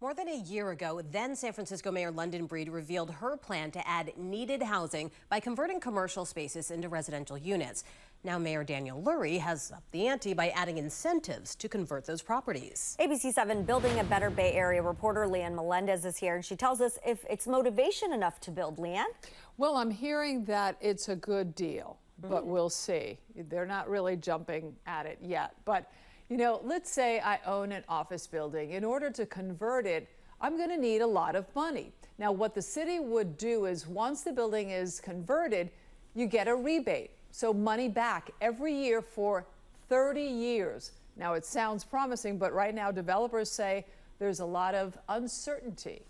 More than a year ago, then San Francisco Mayor London Breed revealed her plan to add needed housing by converting commercial spaces into residential units. Now Mayor Daniel Lurie has upped the ante by adding incentives to convert those properties. ABC 7 Building a Better Bay Area reporter Lyanne Melendez is here, and she tells us if it's motivation enough to build. Lyanne? Well, I'm hearing that it's a good deal, but we'll see. They're not really jumping at it yet. But you know, let's say I own an office building. In order to convert it, I'm going to need a lot of money. Now, what the city would do is once the building is converted, you get a rebate. So money back every year for 30 years. Now, it sounds promising, but right now developers say there's a lot of uncertainty.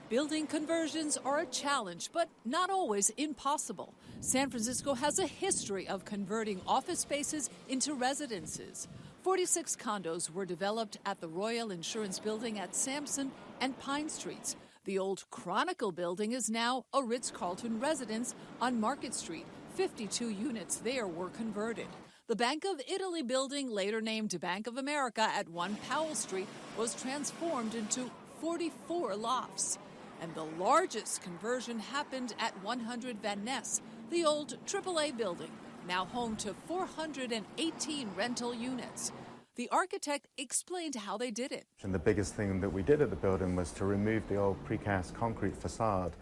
Building conversions are a challenge, but not always impossible. San Francisco has a history of converting office spaces into residences. 46 condos were developed at the Royal Insurance Building at Sampson and Pine Streets. The old Chronicle building is now a Ritz-Carlton residence on Market Street. 52 units there were converted. The Bank of Italy building, later named Bank of America at 1 Powell Street, was transformed into 44 lofts. And the largest conversion happened at 100 Van Ness, the old AAA building, now home to 418 rental units. The architect explained how they did it. And the biggest thing that we did at the building was to remove the old precast concrete facade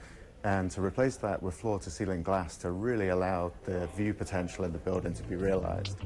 and to replace that with floor-to-ceiling glass to really allow the view potential in the building to be realized.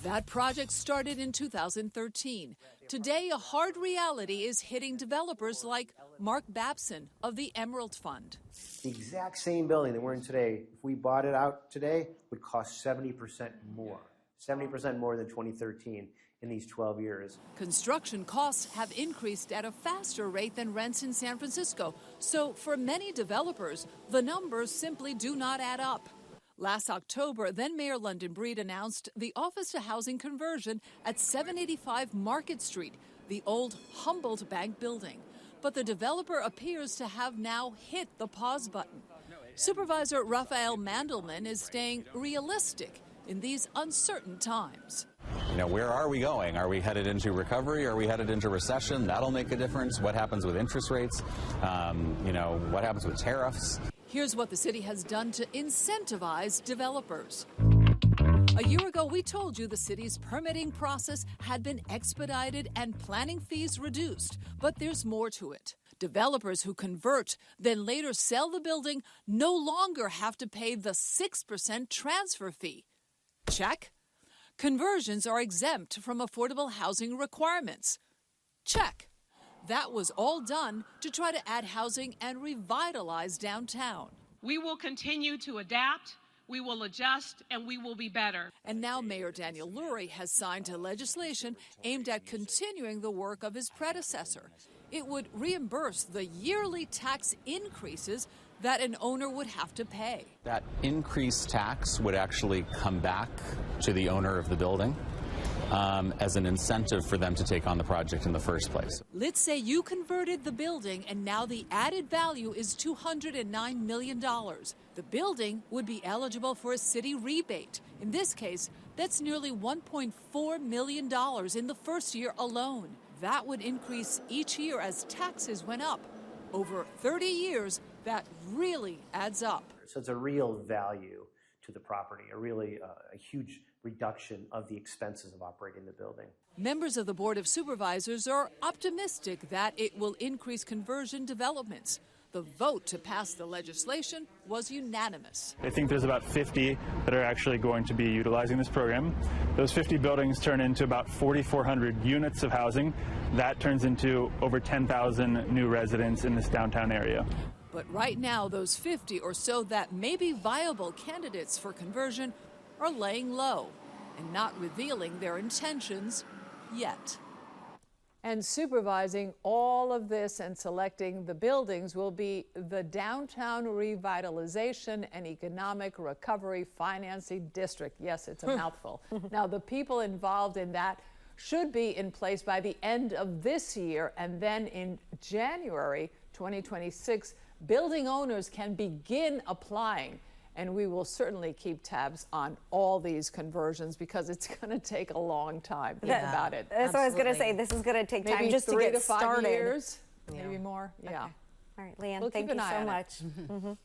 That project started in 2013. Today, a hard reality is hitting developers like Mark Babson of the Emerald Fund. The exact same building that we're in today, if we bought it out today, would cost 70% more. 70% more than 2013 in these 12 years. Construction costs have increased at a faster rate than rents in San Francisco. So for many developers, the numbers simply do not add up. Last October, then Mayor London Breed announced the office-to-housing conversion at 785 Market Street, the old Humboldt Bank building. But the developer appears to have now hit the pause button. Supervisor Raphael Mandelman is staying realistic in these uncertain times. You know, where are we going? Are we headed into recovery? Are we headed into recession? That'll make a difference. What happens with interest rates? You know, what happens with tariffs? Here's what the city has done to incentivize developers. A year ago, we told you the city's permitting process had been expedited and planning fees reduced. But there's more to it. Developers who convert, then later sell the building, no longer have to pay the 6% transfer fee. Check. Conversions are exempt from affordable housing requirements. Check. That was all done to try to add housing and revitalize downtown. We will continue to adapt, we will adjust, and we will be better. And now Mayor Daniel Lurie has signed legislation aimed at continuing the work of his predecessor. It would reimburse the yearly tax increases that an owner would have to pay. That increased tax would actually come back to the owner of the building as an incentive for them to take on the project in the first place. Let's say you converted the building and now the added value is $209 million. The building would be eligible for a city rebate. In this case, that's nearly $1.4 million in the first year alone. That would increase each year as taxes went up. Over 30 years, that really adds up. So it's a real value to the property, a huge reduction of the expenses of operating the building. Members of the Board of Supervisors are optimistic that it will increase conversion developments. The vote to pass the legislation was unanimous. I think there's about 50 that are actually going to be utilizing this program. Those 50 buildings turn into about 4,400 units of housing. That turns into over 10,000 new residents in this downtown area. But right now, those 50 or so that may be viable candidates for conversion are laying low and not revealing their intentions yet. And supervising all of this and selecting the buildings will be the Downtown Revitalization and Economic Recovery Financing District. Yes, it's a mouthful. Now, the people involved in that should be in place by the end of this year, and then in January 2026, building owners can begin applying. And we will certainly keep tabs on all these conversions because it's going to take a long time. Think about it. That's what I was going to say. This is going to take time Maybe just to 3 get to 5 started. years, maybe more. Yeah. All right, Leanne, We'll thank keep you an eye so on it. much.